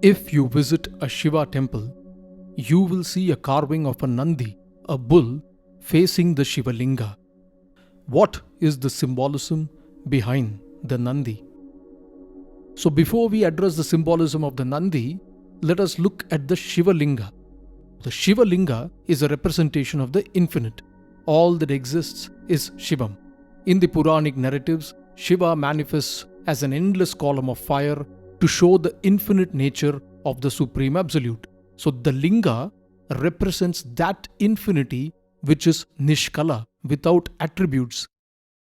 If you visit a Shiva temple, you will see a carving of a Nandi, a bull, facing the Shiva Linga. What is the symbolism behind the Nandi? So, before we address the symbolism of the Nandi, let us look at the Shiva Linga. The Shiva Linga is a representation of the infinite. All that exists is Shivam. In the Puranic narratives, Shiva manifests as an endless column of fire to show the infinite nature of the Supreme Absolute. So the Linga represents that infinity which is Nishkala, without attributes.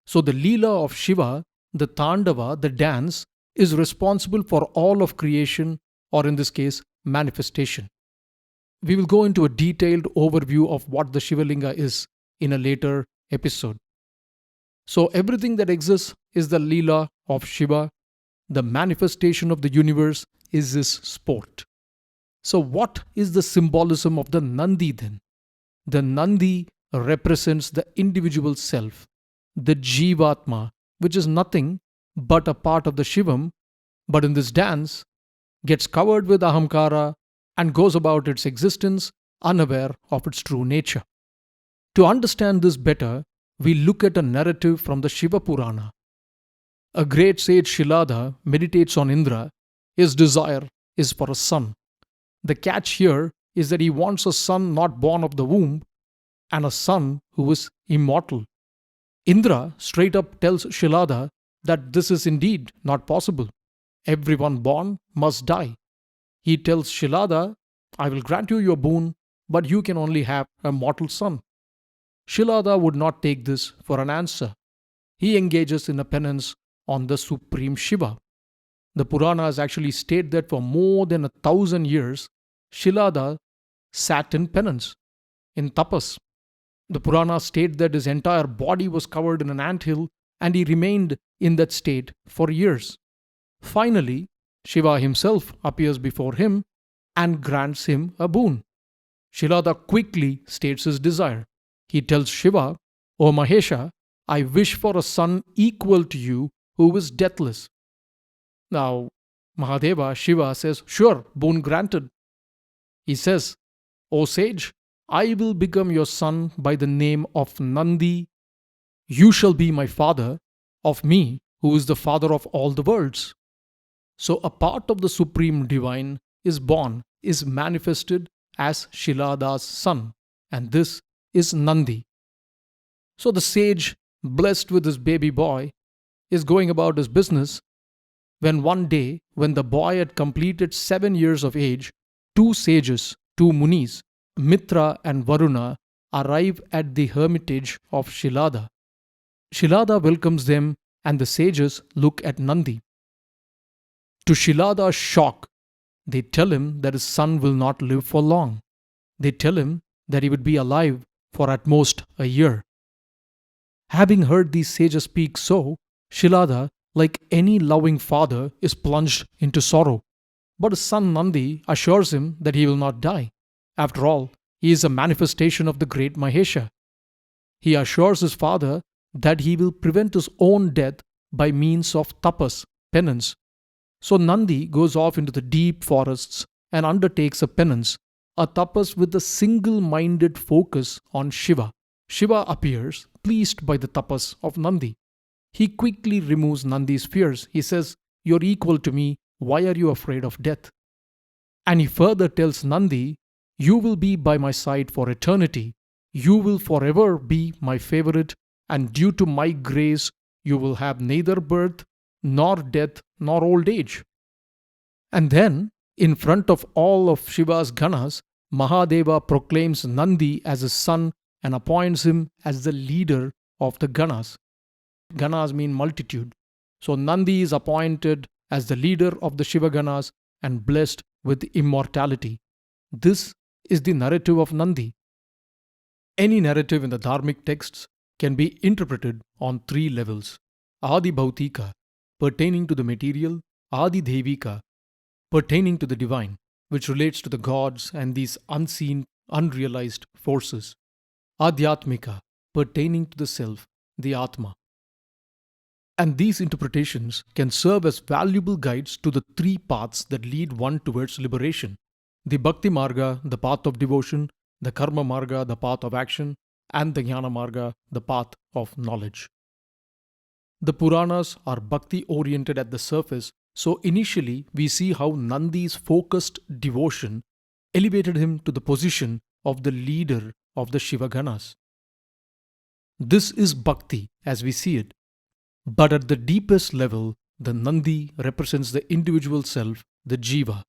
So the Leela of Shiva, the Tandava, the dance, is responsible for all of creation, or in this case, manifestation. We will go into a detailed overview of what the Shiva Linga is in a later episode. So everything that exists is the Leela of Shiva. The manifestation of the universe is his sport. So what is the symbolism of the Nandi then? The Nandi represents the individual self, the Jivatma, which is nothing but a part of the Shivam, but in this dance gets covered with Ahamkara and goes about its existence unaware of its true nature. To understand this better, we look at a narrative from the Shiva Purana. A great sage Shilada meditates on Indra. His desire is for a son. The catch here is that he wants a son not born of the womb and a son who is immortal. Indra straight up tells Shilada that this is indeed not possible. Everyone born must die. He tells Shilada, I will grant you your boon, but you can only have a mortal son. Shilada would not take this for an answer. He engages in a penance on the Supreme Shiva. The Puranas actually state that for more than 1,000 years, Shilada sat in penance, in tapas. The Puranas state that his entire body was covered in an anthill and he remained in that state for years. Finally, Shiva himself appears before him and grants him a boon. Shilada quickly states his desire. He tells Shiva, O Mahesha, I wish for a son equal to you who is deathless. Now, Mahadeva, Shiva says, sure, boon granted. He says, O sage, I will become your son by the name of Nandi. You shall be my father of me, who is the father of all the worlds. So a part of the Supreme Divine is born, is manifested as Shilada's son, and this is Nandi. So the sage, blessed with his baby boy, is going about his business when one day, when the boy had completed 7 years of age, two sages, two munis, Mitra and Varuna, arrive at the hermitage of Shilada. Shilada welcomes them and the sages look at Nandi. To Shilada's shock, they tell him that his son will not live for long. They tell him that he would be alive for at most a year. Having heard these sages speak so, Shilada, like any loving father, is plunged into sorrow. But his son Nandi assures him that he will not die. After all, he is a manifestation of the great Mahesha. He assures his father that he will prevent his own death by means of tapas, penance. So Nandi goes off into the deep forests and undertakes a penance, a tapas with a single-minded focus on Shiva. Shiva appears, pleased by the tapas of Nandi. He quickly removes Nandi's fears. He says, You're equal to me, why are you afraid of death? And he further tells Nandi, You will be by my side for eternity. You will forever be my favorite, and due to my grace, you will have neither birth, nor death, nor old age. And then, in front of all of Shiva's Ganas, Mahadeva proclaims Nandi as his son and appoints him as the leader of the Ganas. Ganas mean multitude. So Nandi is appointed as the leader of the Shiva Ganas and blessed with immortality. This is the narrative of Nandi. Any narrative in the Dharmic texts can be interpreted on 3 levels. Adi Bhautika, pertaining to the material, Adi Devika, pertaining to the divine, which relates to the gods and these unseen, unrealized forces. Adhyatmika, pertaining to the self, the Atma. And these interpretations can serve as valuable guides to the three paths that lead one towards liberation: the Bhakti Marga, the path of devotion; the Karma Marga, the path of action; and the Jnana Marga, the path of knowledge. The Puranas are bhakti oriented at the surface, so initially we see how Nandi's focused devotion elevated him to the position of the leader of the Shiva Ganas. This is bhakti as we see it. But at the deepest level, the Nandi represents the individual self, the Jiva.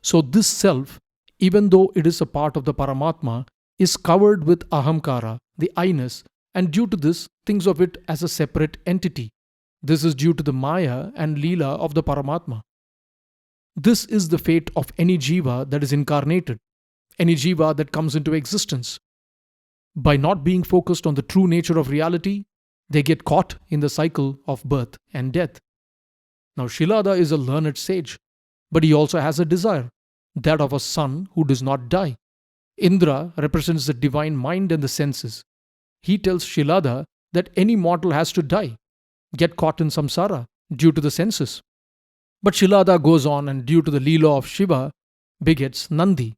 So this self, even though it is a part of the Paramatma, is covered with ahamkara, the I-ness, and due to this, thinks of it as a separate entity. This is due to the Maya and Leela of the Paramatma. This is the fate of any Jiva that is incarnated, any Jiva that comes into existence. By not being focused on the true nature of reality, they get caught in the cycle of birth and death. Now, Shilada is a learned sage, but he also has a desire, that of a son who does not die. Indra represents the divine mind and the senses. He tells Shilada that any mortal has to die, get caught in samsara due to the senses. But Shilada goes on and due to the Leela of Shiva begets Nandi.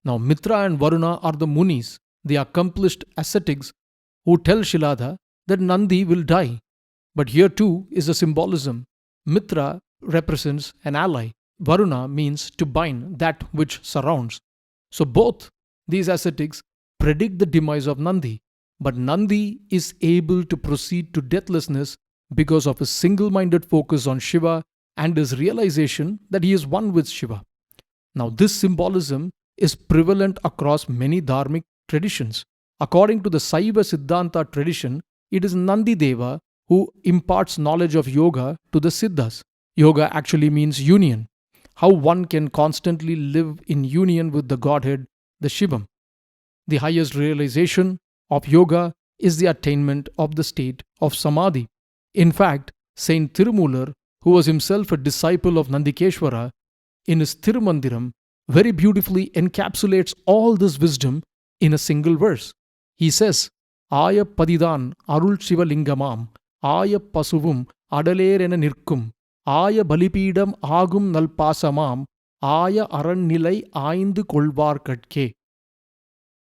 Now Mitra and Varuna are the Munis, the accomplished ascetics who tell Shilada that Nandi will die. But here too is a symbolism. Mitra represents an ally. Varuna means to bind that which surrounds. So both these ascetics predict the demise of Nandi. But Nandi is able to proceed to deathlessness because of his single-minded focus on Shiva and his realization that he is one with Shiva. Now this symbolism is prevalent across many dharmic traditions. According to the Saiva Siddhanta tradition, it is Nandi Deva who imparts knowledge of yoga to the Siddhas. Yoga actually means union. How one can constantly live in union with the Godhead, the Shivam. The highest realization of yoga is the attainment of the state of Samadhi. In fact, Saint Tirumular, who was himself a disciple of Nandikeshwara, in his Tirumandiram, very beautifully encapsulates all this wisdom in a single verse. He says, Aya Padidan Arul Shiva Lingamam, Aya Pasuvum Adalerena Nirkum, Aya Balipidam Agum Nalpasamam, Aya Arannilai Aindu Kolvar Katke.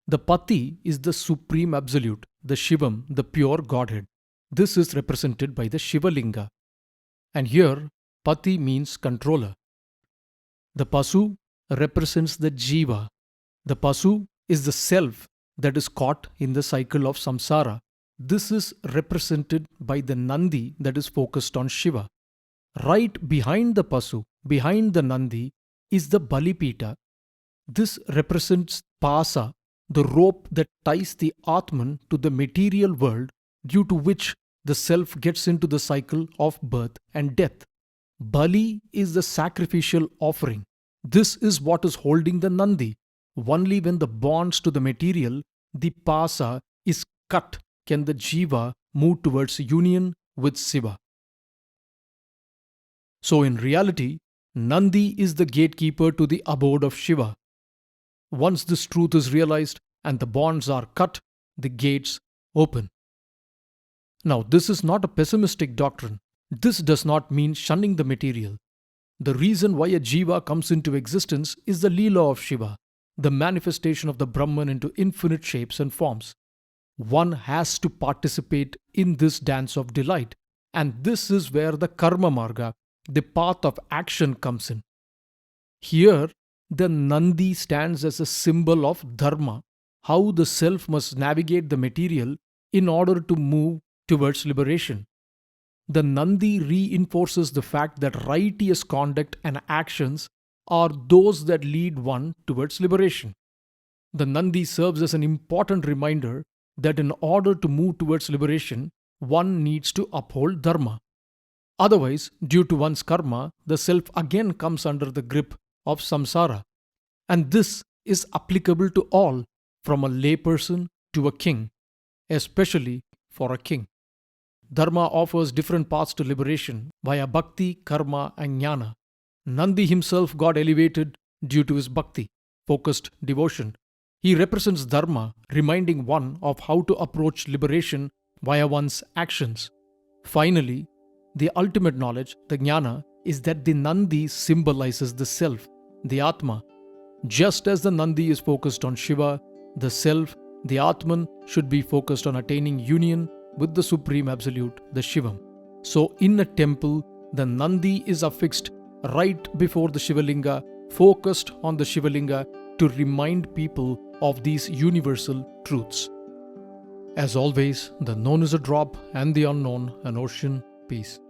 The Pati is the supreme absolute, the Shivam, the pure Godhead. This is represented by the Shiva Linga. And here, Pati means controller. The Pasu represents the Jiva. The Pasu is the self that is caught in the cycle of samsara. This is represented by the Nandi that is focused on Shiva. Right behind the Pasu, behind the Nandi, is the Balipita. This represents Pasa, the rope that ties the Atman to the material world, due to which the self gets into the cycle of birth and death. Bali is the sacrificial offering. This is what is holding the Nandi. Only when the bonds to the material, the Pasa, is cut can the Jiva move towards union with Shiva. So in reality, Nandi is the gatekeeper to the abode of Shiva. Once this truth is realized and the bonds are cut, the gates open. Now, this is not a pessimistic doctrine. This does not mean shunning the material. The reason why a Jiva comes into existence is the Leela of Shiva, the manifestation of the Brahman into infinite shapes and forms. One has to participate in this dance of delight, and this is where the Karma Marga, the path of action, comes in. Here, the Nandi stands as a symbol of Dharma, how the self must navigate the material in order to move towards liberation. The Nandi reinforces the fact that righteous conduct and actions are those that lead one towards liberation. The Nandi serves as an important reminder that in order to move towards liberation, one needs to uphold Dharma. Otherwise, due to one's karma, the self again comes under the grip of samsara. And this is applicable to all, from a layperson to a king, especially for a king. Dharma offers different paths to liberation via bhakti, karma, and jnana. Nandi himself got elevated due to his bhakti, focused devotion. He represents Dharma, reminding one of how to approach liberation via one's actions. Finally, The ultimate knowledge, the jnana, is that the Nandi symbolizes the self, the Atma. Just as the Nandi is focused on Shiva, the self, the Atman, should be focused on attaining union with the Supreme Absolute, the Shivam. So in a temple, the Nandi is affixed right before the Shivalinga, focused on the Shivalinga to remind people of these universal truths. As always, the known is a drop and the unknown an ocean. Peace.